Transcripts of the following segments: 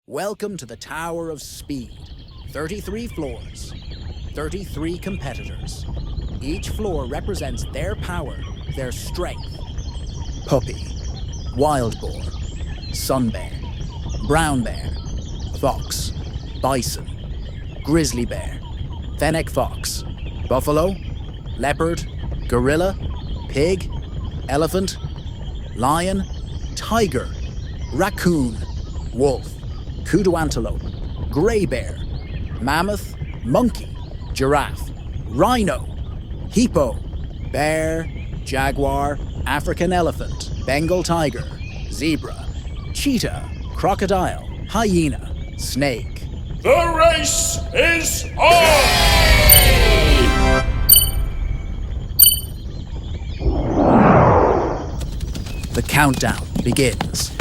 Welcome to the Tower of Speed. 33 floors, 33 competitors. Each floor represents their power, their strength. Puppy, wild boar, sun bear, brown bear, fox, bison, grizzly bear, fennec fox, buffalo, leopard, gorilla, pig, elephant, lion, tiger, raccoon, wolf, kudu antelope, grey bear, mammoth, monkey, giraffe, rhino, hippo, bear, jaguar, African elephant, Bengal tiger, zebra, cheetah, crocodile, hyena, snake. The race is on! The countdown begins.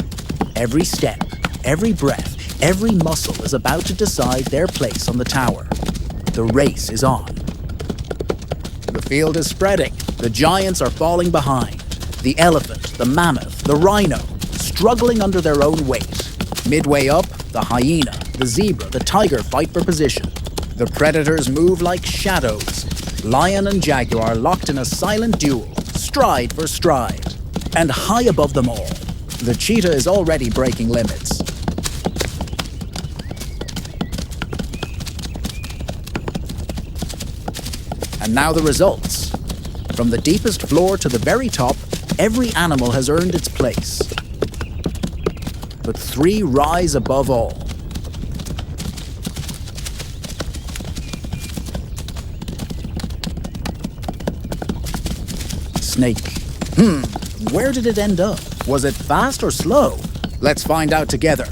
Every step, every breath, every muscle is about to decide their place on the tower. The race is on. The field is spreading. The giants are falling behind. The elephant, the mammoth, the rhino, struggling under their own weight. Midway up, the hyena, the zebra, the tiger fight for position. The predators move like shadows. Lion and jaguar locked in a silent duel, stride for stride. And high above them all, the cheetah is already breaking limits. And now the results. From the deepest floor to the very top, every animal has earned its place. But three rise above all. Snake. Where did it end up? Was it fast or slow? Let's find out together.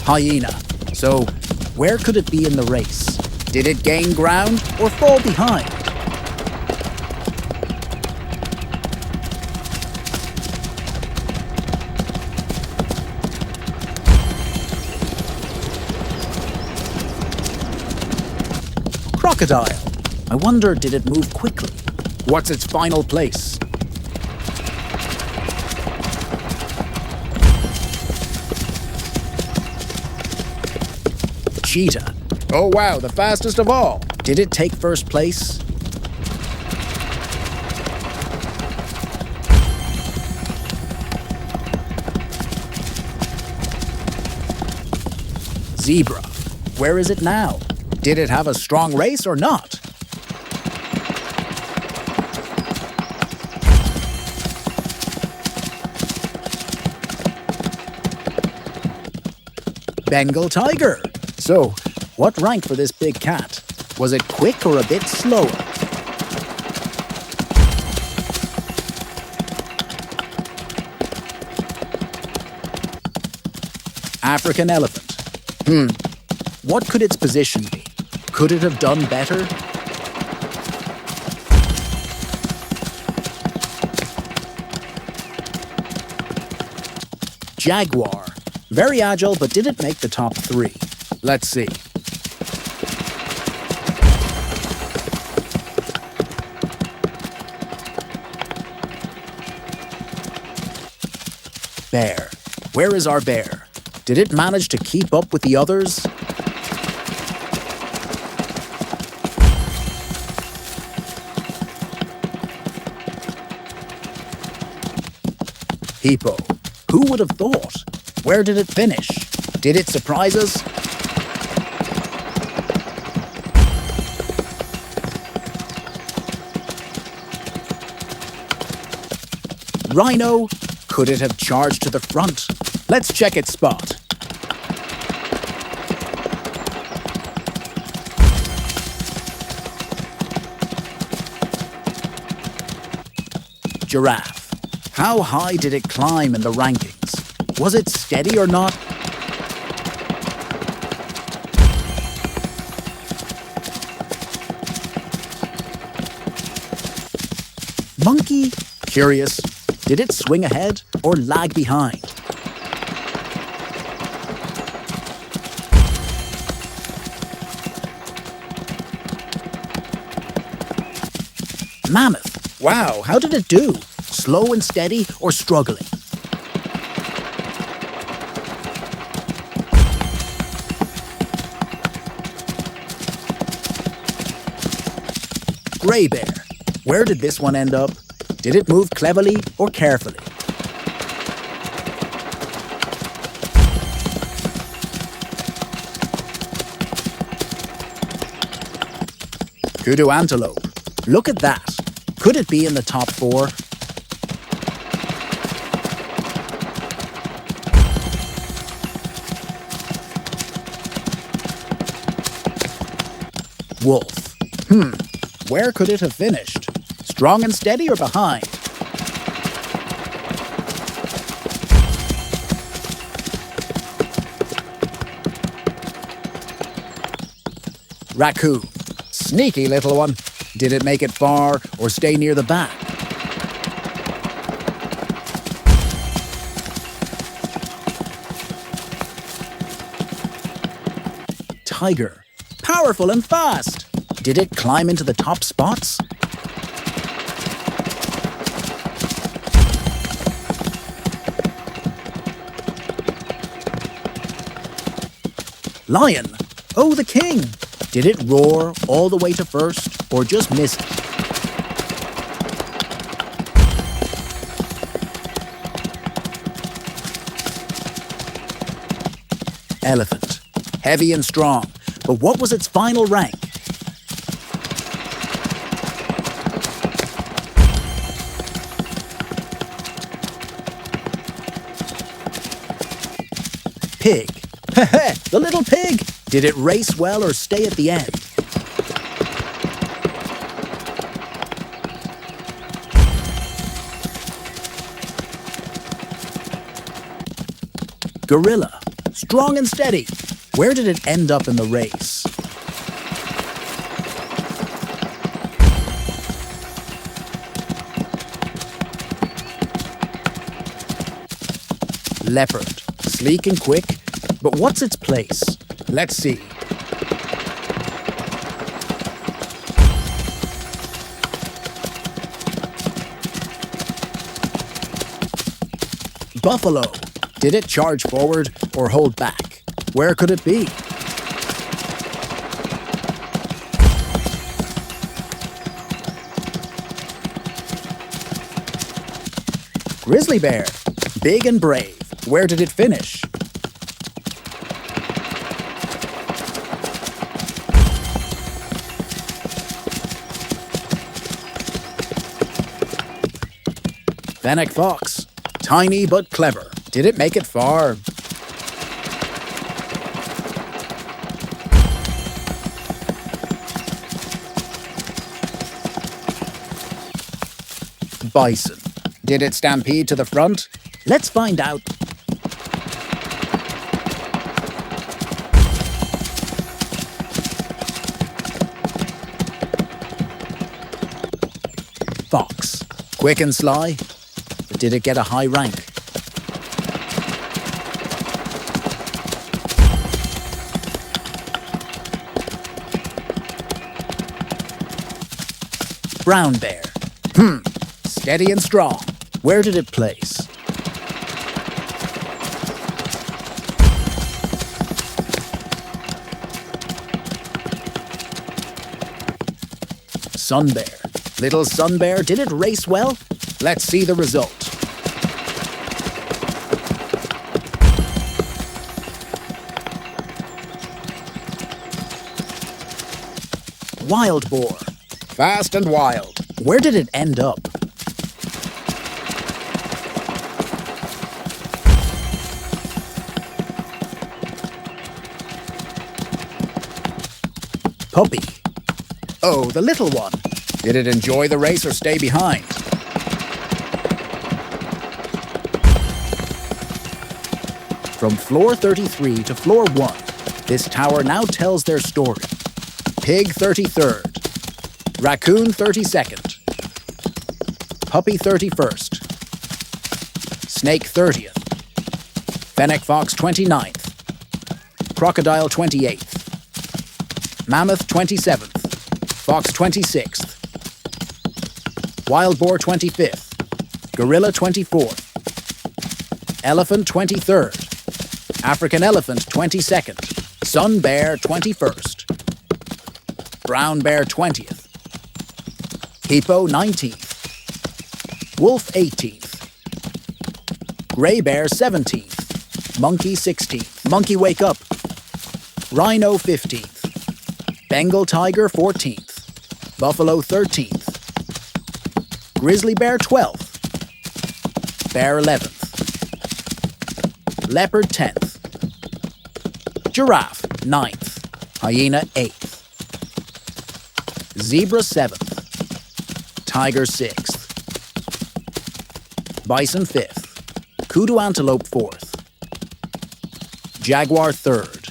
Hyena. So, where could it be in the race? Did it gain ground or fall behind? Crocodile. I wonder, did it move quickly? What's its final place? Cheetah. Oh wow, the fastest of all. Did it take first place? Zebra. Where is it now? Did it have a strong race or not? Bengal tiger. So, what rank for this big cat? Was it quick or a bit slower? African elephant. What could its position be? Could it have done better? Jaguar. Very agile, but did it make the top three? Let's see. Bear. Where is our bear? Did it manage to keep up with the others? Hippo. Who would have thought? Where did it finish? Did it surprise us? Rhino. Could it have charged to the front? Let's check its spot. Giraffe. How high did it climb in the rankings? Was it steady or not? Monkey? Curious. Did it swing ahead or lag behind? Mammoth. Wow, how did it do? Slow and steady or struggling? Gray bear. Where did this one end up? Did it move cleverly or carefully? Kudu antelope. Look at that. Could it be in the top 4? Wolf. Where could it have finished? Strong and steady or behind? Raccoon. Sneaky little one. Did it make it far or stay near the back? Tiger. Powerful and fast. Did it climb into the top spots? Lion. Oh, the king. Did it roar all the way to first or just miss it? Elephant. Heavy and strong. But what was its final rank? Pig. The little pig. Did it race well or stay at the end? Gorilla. Strong and steady. Where did it end up in the race? Leopard. Sleek and quick, but what's its place? Let's see. Buffalo. Did it charge forward or hold back? Where could it be? Grizzly bear. Big and brave. Where did it finish? Fennec fox. Tiny but clever. Did it make it far? Bison. Did it stampede to the front? Let's find out. Fox. Quick and sly. But did it get a high rank? Brown bear. Steady and strong. Where did it place? Sun bear. Little sun bear, did it race well? Let's see the result. Wild boar. Fast and wild. Where did it end up? Puppy. Oh, the little one. Did it enjoy the race or stay behind? From floor 33 to floor 1, this tower now tells their story. Pig 33rd. Raccoon 32nd. Puppy 31st. Snake 30th. Fennec fox 29th. Crocodile 28th. Mammoth 27th. Fox 26th. Wild boar 25th. Gorilla 24th. Elephant 23rd. African elephant 22nd. Sun bear 21st. Brown bear 20th. Hippo 19th. Wolf 18th. Gray bear 17th. Monkey 16th. Monkey wake up. Rhino 15th. Bengal tiger 14th. Buffalo 13th. Grizzly bear 12th. Bear 11th. Leopard 10th. Giraffe 9th. Hyena 8th. Zebra 7th. Tiger 6th. Bison 5th. Kudu antelope 4th. Jaguar 3rd.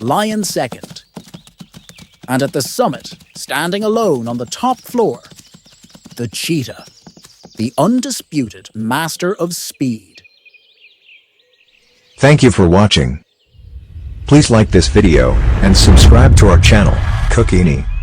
Lion 2nd. And at the summit, standing alone on the top floor, the cheetah, the undisputed master of speed. Thank you for watching. Please like this video and subscribe to our channel, Cookini.